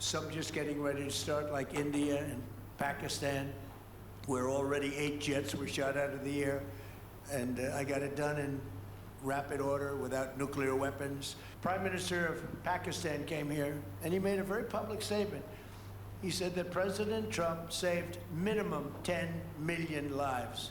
Some just getting ready to start, like India and Pakistan, where already 8 jets were shot out of the air, and I got it done in rapid order without nuclear weapons. Prime Minister of Pakistan came here, and he made a very public statement. He said that President Trump saved minimum 10 million lives.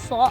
$100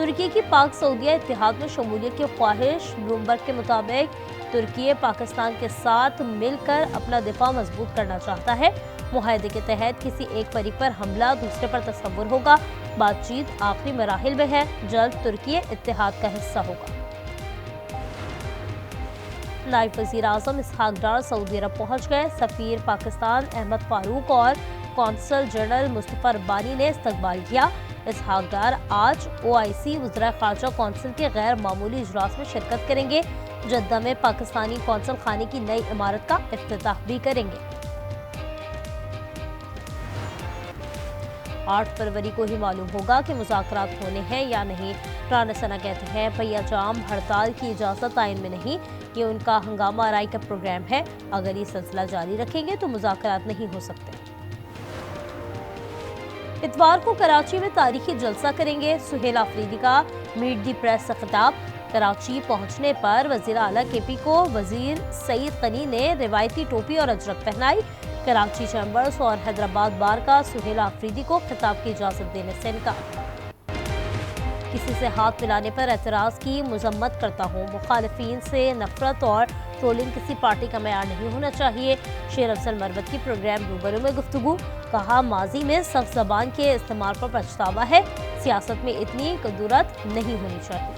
ترکی کی پاک سعودیہ اتحاد میں شمولیت کی خواہش۔ Bloomberg کے مطابق ترکی پاکستان کے ساتھ مل کر اپنا دفاع مضبوط کرنا چاہتا ہے۔ معاہدے کے تحت کسی ایک فریق پر حملہ دوسرے پر تصور ہوگا۔ بات چیت آخری مراحل میں ہے، جلد ترکی اتحاد کا حصہ ہوگا۔ نائب وزیر اعظم اسحاق ڈار سعودی عرب پہنچ گئے۔ سفیر پاکستان احمد فاروق اور قونصل جنرل مصطفیٰ ربانی نے استقبال کیا۔ اسحاق ڈار آج OIC وزرائے خارجہ کونسل کے غیر معمولی اجلاس میں شرکت کریں گے۔ جدہ میں پاکستانی قونصل خانے کی نئی عمارت کا افتتاح بھی کریں گے۔ 8 فروری کو ہی معلوم ہوگا کہ مذاکرات ہونے ہیں یا نہیں۔ رانا ثنا کہتے ہیں پہیا جام ہڑتال کی اجازت آئین میں نہیں، یہ ان کا ہنگامہ آرائی کا پروگرام ہے۔ اگر یہ سلسلہ جاری رکھیں گے تو مذاکرات نہیں ہو سکتے۔ اتوار کو کراچی میں تاریخی جلسہ کریں گے۔ سہیل آفریدی کا میٹ دی پریس سے خطاب۔ کراچی پہنچنے پر وزیر اعلیٰ KP کو وزیر سعید غنی نے روایتی ٹوپی اور اجرک پہنائی۔ کراچی چیمبرز اور حیدرآباد بار کا سہیل آفریدی کو خطاب کی اجازت دینے سے انکار۔ کسی سے ہاتھ ملانے پر اعتراض کی مذمت کرتا ہوں۔ مخالفین سے نفرت اور ٹرولنگ کسی پارٹی کا معیار نہیں ہونا چاہیے۔ شیر افضل مروت کی پروگرام روبرو میں گفتگو۔ کہا ماضی میں سخت زبان کے استعمال پر پچھتاوا ہے، سیاست میں اتنی کدورت نہیں ہونی چاہیے۔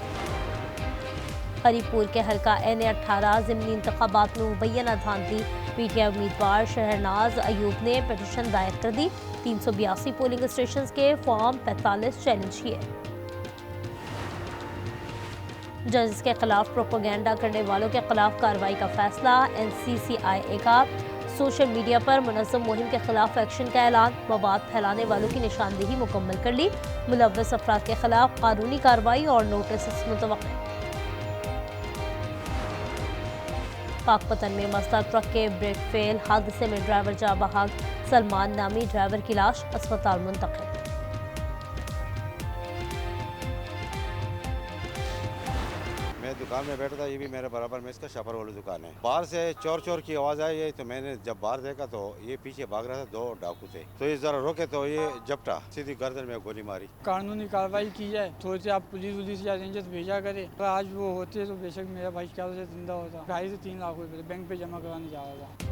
قریب پور کے حلقہ N18 ضمنی انتخابات میں مبینہ دھاندلی۔ PTI امیدوار شہرناز ایوب نے پٹیشن دائر کر دی۔ 382 پولنگ اسٹیشنز کے فارم 45 چیلنج کیے۔ ججز کے خلاف پروپیگنڈا کرنے والوں کے خلاف کارروائی کا فیصلہ۔ NCCIA کا سوشل میڈیا پر منظم مہم کے خلاف ایکشن کا اعلان۔ مواد پھیلانے والوں کی نشاندہی مکمل کر لی۔ ملوث افراد کے خلاف قانونی کارروائی اور نوٹس متوقع۔ پاک پتن میں مزدہ ٹرک کے بریک فیل، حادثے میں ڈرائیور جاں بحق۔ سلمان نامی ڈرائیور کی لاش اسپتال منتقل۔ میں دکان میں بیٹھا تھا، یہ بھی میرے برابر میں اس کا شاپر والی دکان ہے۔ باہر سے چور چور کی آواز آئی تو میں نے جب باہر دیکھا تو یہ پیچھے بھاگ رہا تھا، 2 ڈاکو تھے، تو یہ ذرا روکے تو یہ جپٹا سیدھی گردن میں گولی ماری۔ قانونی کارروائی کی جائے، تھوڑے سے آپ پولیس یا رینجرز بھیجا کرے۔ آج وہ ہوتے تو بے شک میرا بھائی کیا سے زندہ ہوتا۔ 2.5 سے 3 لاکھ روپے بینک پہ جمع کرانے جا رہا تھا۔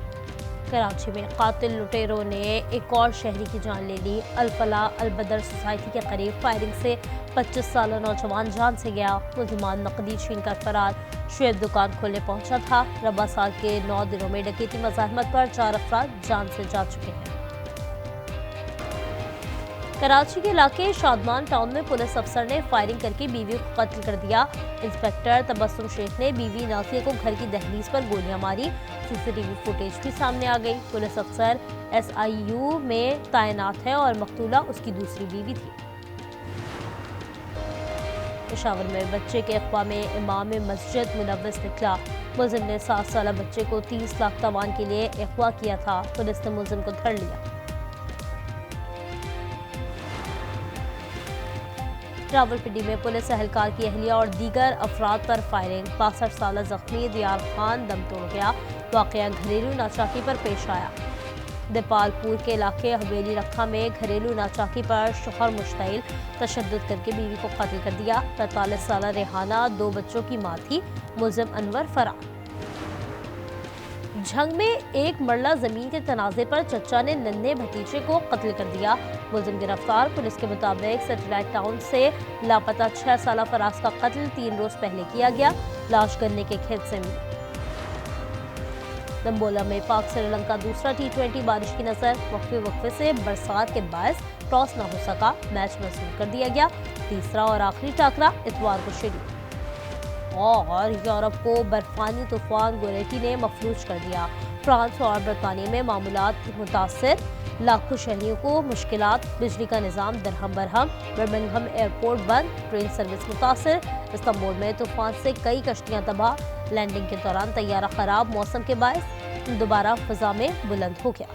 کراچی میں قاتل لٹیروں نے ایک اور شہری کی جان لے لی۔ الفلاح البدر سوسائٹی کے قریب فائرنگ سے 25 سالہ نوجوان جان سے گیا۔ ملزمان نقدی چھین کر فرار۔ شعیب دکان کھولنے پہنچا تھا۔ ربع سال کے 9 دنوں میں ڈکیتی مزاحمت پر 4 افراد جان سے جا چکے ہیں۔ کراچی کے علاقے شادمان ٹاؤن میں پولیس افسر نے فائرنگ کر کے بیوی کو قتل کر دیا۔ انسپکٹر تبسم شیخ نے بیوی نازیہ کو گھر کی دہلیز پر گولیاں ماری۔ CCTV فوٹیج بھی سامنے آ گئی۔ پولیس افسر SIU میں تعینات ہے اور مقتولہ اس کی دوسری بیوی تھی۔ پشاور میں بچے کے اغوا میں امام مسجد ملوث نکلا۔ ملزم نے 7 سالہ بچے کو 30 لاکھ تاوان کے لیے اغوا کیا تھا۔ پولیس نے ملزم کو دھر لیا۔ راولپنڈی میں پولیس اہلکار کی اہلیہ اور دیگر افراد پر فائرنگ۔ 62 سالہ زخمی دیار خان دم توڑ گیا۔ واقعہ گھریلو ناچاکی پر پیش آیا۔ دیپال پور کے علاقے حویلی رکھا میں گھریلو ناچاکی پر شوہر مشتعل، تشدد کر کے بیوی کو قتل کر دیا۔ 45 سالہ ریحانہ 2 بچوں کی ماں تھی۔ ملزم انور فرار۔ جھنگ میں ایک مرلہ زمین کے تنازع پر چچا نے ننھے بھتیجے کو قتل کر دیا۔ ملزم گرفتار۔ پولیس کے مطابق سیٹلائٹ ٹاؤن سے لاپتہ 6 سالہ فراز کا قتل 3 روز پہلے کیا گیا۔ لاش گنے کے کھیت سے ملی۔ دمبولا میں پاک سری لنکا دوسرا T20 بارش کی نظر۔ وقفے سے برسات کے باعث ٹاس نہ ہو سکا، میچ منسوخ کر دیا گیا۔ تیسرا اور آخری ٹاکرا اتوار کو شروع۔ اور یورپ کو برفانی طوفان گوریٹی نے مفلوج کر دیا۔ فرانس اور برطانیہ میں معمولات متاثر، لاکھوں شہریوں کو مشکلات، بجلی کا نظام درہم برہم۔ برمنگھم ایئرپورٹ بند، ٹرین سروس متاثر۔ استنبول میں طوفان سے کئی کشتیاں تباہ، لینڈنگ کے دوران طیارہ خراب، موسم کے باعث دوبارہ فضا میں بلند ہو گیا۔